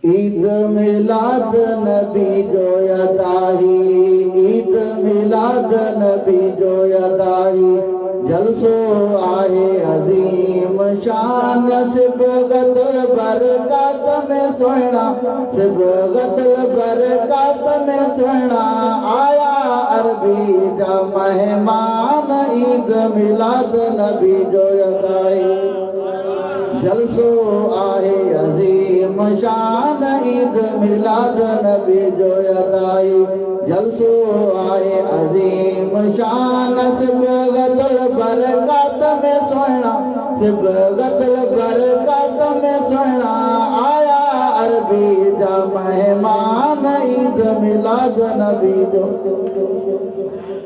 ईद मिलाद नबी जो यदाही, ईद मिलाद नबी जो यदाही, जलसो आहे अजीम शान, सिबगत बरकत में सुना, सिबगत बरकत में सुना, आया अरबी जा मेहमान, ईद मिलाद नबी जो यदाही, जलसो आहे अजीम शान, ईद मिलाद नबी जो यदाई, जलसो आहे अजीम शान, सिबगतुल बरकत में सुना, सिबगतुल बरकत में सुना, आया अरबी जा मेहमान, ईद मिलाद नबी जो।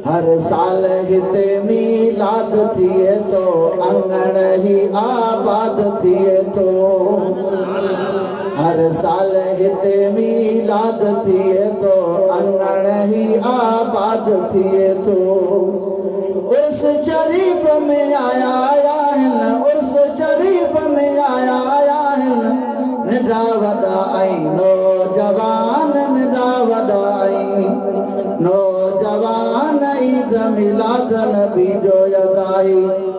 हर साल हिते मिलाद थिए तो, अंगण ही आबाद थिए तो, हर साल हिते मिलाद थिए तो, अंगण ही आबाद थिए तो, उर्स शरीफ में आया है, उर्स शरीफ में आया है, निदा वदा आई नौजवान, निदा वदा आई नौजवान, ईद मिलाद नबी जो यदाई,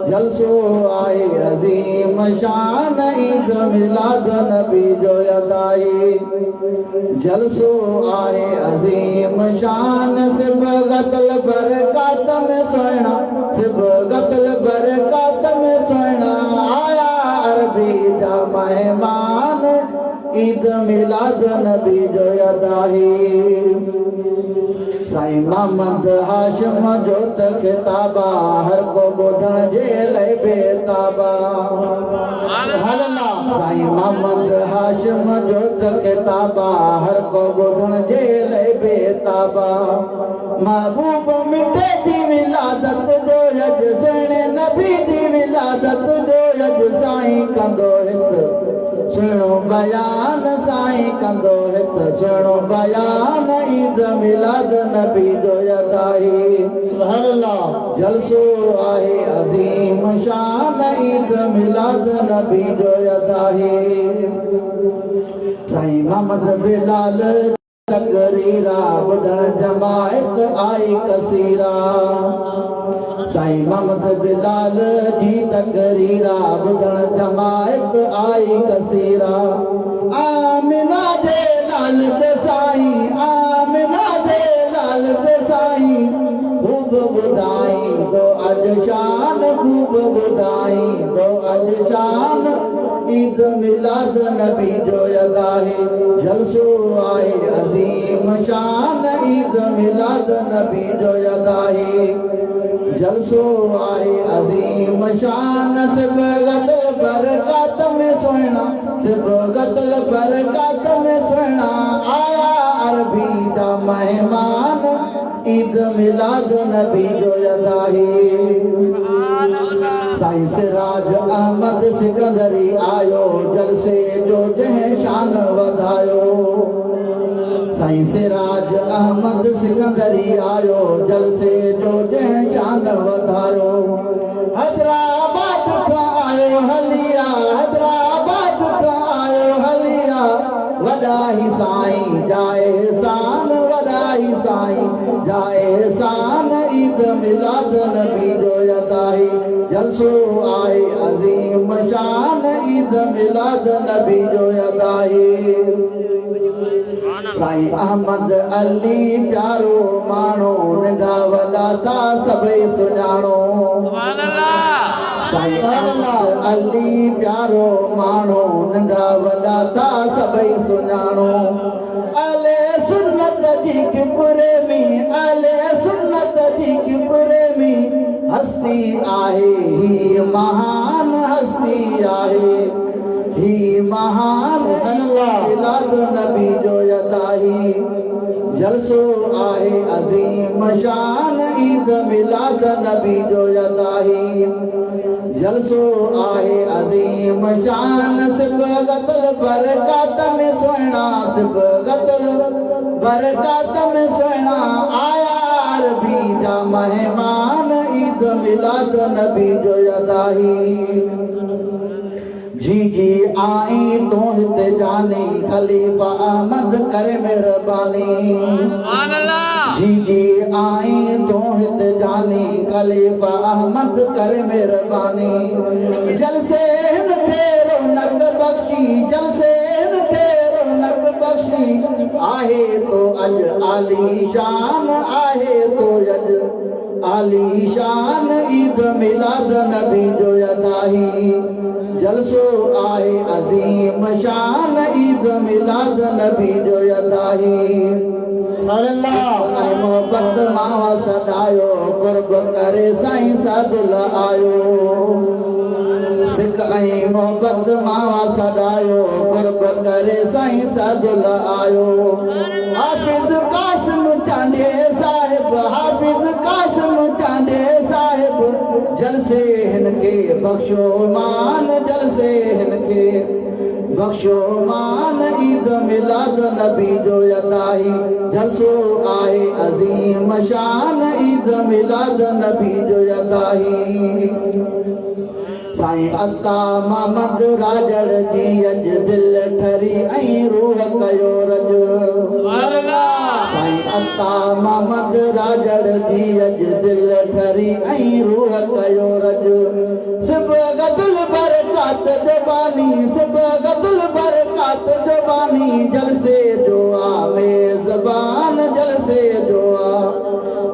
जलसो आए अजीम शान, ईद मिलाद नबी जो यदाई, जलसो आए अजीम शान, सिबगतुल बरकत में सुना, सिबगतुल बरकत में सुना, आया अरबी जा मेहमान, ईद मिलाद नबी जो यदाई। साईं मोहम्मद हाशिम जो त खिताबा, हर को ॿुधण जे लाइ बेताबा। साईं मोहम्मद हाशिम जो त खिताबा, हर को ॿुधण जे लाइ बेताबा। महबूब मिठे जी विलादत जो यज, सुहिणे नबी जी विलादत जो यज, साईं कंदो हित सुहिणो बयान, साईं कंदो हित सुहिणो बयान, ईद मिलाद नबी जो यदाई, सुभान अल्लाह, जलसो आहे अजीम शान, ईद मिलाद नबी जो यदाई। साईं मोहम्मद बिलाल तकरीरा, ॿुधण जमायत आई कसीरा, साईं मोहम्मद बिलाल जी तकरीरा, ॿुधण जमायत आई कसीरा। आमिना जे लाल ते साईं, आमिना जे लाल ते साईं, खूब ॿुधाई तो अॼु शान, खूब ॿुधाई तो अॼु शान, ईद मिलाद नबी जो यदाई, जलसो आहे अजीम शान, ईद मिलाद नबी जो यदाई, जलसो आहे अजीम शान, सिबगतुल बरकत में सुना, सिबगतुल बरकत में सुना, आया अरबी जा मेहमान, ईद मिलाद नबी जो यदाई। साईं सिराज अहमद सिकंदरी आयो, जलसे जो जंहिं शान वधायो, साईं सिराज अहमद सिकंदरी आयो, जलसे जो जंहिं शान वधायो। हैदराबाद खां आयो हलिया, हैदराबाद खां आयो हलिया, वॾा ही साईं जाए एहसान, वॾा ही साईं जाए एहसान, ईद मिलाद नबी जो यदाई, जलसो आहे अजीम शान, ईद मिलाद नबी जो यदाई। साईं अहमद अली प्यारो माण्हू, निंढा वॾा था सभई सुञाणो, सुभान अल्लाह। साईं अहमद अली प्यारो माण्हू, निंढा वॾा था सभई सुञाणो। अले सुन्नत जी किबरे में, अले सुन्नत जी किबरे में, हस्ती आहे ही महान, हस्ती आहे ही महान, मिलाद नबी जो यदाई, जलसो आहे अजीम शान, ईद मिलाद नबी जो यदाई, जलसो आहे अजीम शान, सिबगतुल बरकत में सुना, सिबगतुल बरकत में सुना, आया अरबी जा मेहमान, ईद मिलाद नबी जो यदाई। जी जी आई तो हिते जानी खलीफा अहमद करे मेहरबानी सुभान अल्लाह जी आई तो हिते जानी खलीफा अहमद करे मेहरबानी जलसे हिन थे रौनक बख्शी जलसे हिन थे रौनक बख्शी आहे तो अज आली शान आहे तो अज आली शान ईद मिलाद नबी जो यदाही जलसो आए अजीम शान ईद मिलाद नबी जो यदाही मोहब्बत मावा सदायो कुर्ब करे साईं सादुल आयो सिख ऐं मोहब्बत मावा सदायो कुर्ब करे साईं सादुल आयो हाफिज़ कासिम चांडे साहिब हाफिज़ कासिम चांडे साहिब जलसे हिनके बख्शो मान जलसे हिनके बख्शो मान ईद मिलाद नबी जो यदाही जलसो आए अजीम शान ईद मिलाद नबी जो यदाही साईं अता मोहम्मद राजड़ जी अज दिल ठरी ऐं रूह कयो रज सुभान अल्लाह साईं अता मोहम्मद राजड़ जी अज दिल ठरी ऐं रूह कयो रज सिब गदुल बरकात जबानी सिब गदुल बरकात जबानी जलसे जो आ मेज़बान जलसे जो आ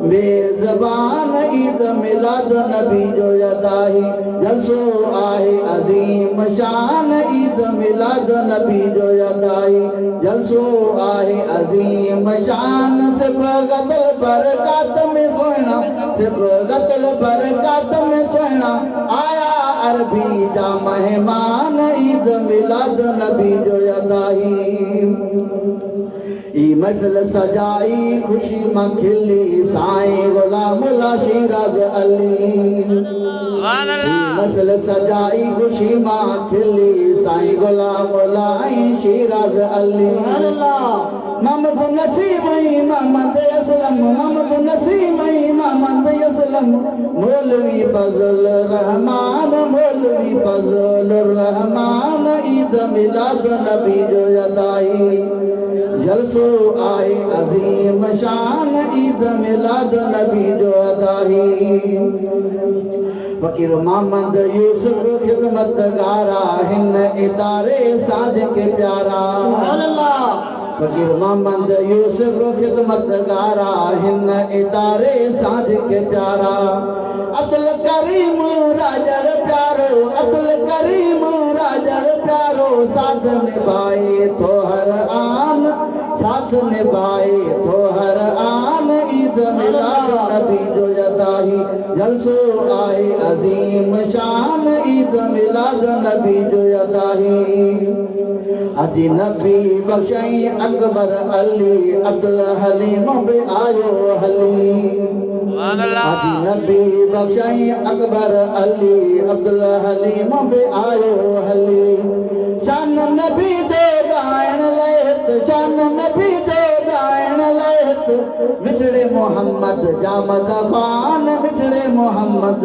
मेज़बान ईद मिलाद नबी जो यदाही जलसो आहे अजीम शान ईद मिलाद नबी जो यदाही जलसो आहे अजीम शान सिब गदुल बरकात में सोना सिब गदुल बरकात में सोना आया अरबी जा मेहमान ईद मिलाद नबी जो यदाही ई महफिल सजाई खुशी मां खिली साईं गुलाम शिराज अली सुभान अल्लाह महफिल सजाई खुशी मां खिली साईं गुलाम शिराज अली मोहम्मद नसीब मोहम्मद असलम मोहम्मद नसीब मोहम्मद असलम मौलवी फजल रहमान मौलवी फजल रहमान ईद मिलाद नबी जो यदाही जलसो आए अजीम शान ईद मिलाद नबी जो यदाही फकीर मोहम्मद यूसुफ खिदमत गारा हिन इदारे साज के प्यारा सुभान अल्लाह फकीर मोहम्मद यूसुफ खिदमत गारा हिन इदारे साज के प्यारा अब्दुल करीम राजर प्यारो अब्दुल करीम राजर प्यारो साथ निभाए तो हर आन साथ निभाए तो हर आन ईद मिलाद नबी जो यदाही जलसो आए अजीम शान ईद मिलाद नबी जो यदाही अजी नबी बख्शई अकबर अली अब्दुल हलीम बे आयो हली अजी नबी बख्शई अकबर अली अब्दुल हलीम बे आयो हली शान नबी दे गायन लहत शान नबी दे गायन लहत मिठड़े मोहम्मद जामद खान मिठड़े मोहम्मद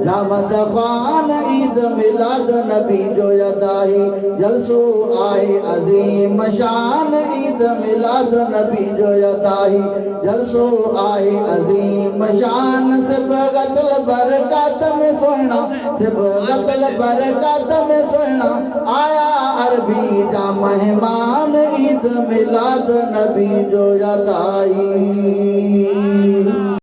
जामद खान ईद मिलाद नबी जो यदाही जलसो आए अजीम शान ईद मिलाद नबी जो यदाही जलसो आए अजीम शान सिब गतल बरकात में सोना सिब गतल बरकात में सोना आया अरबी जा मेहमान ईद मिलाद नबी जो यदाही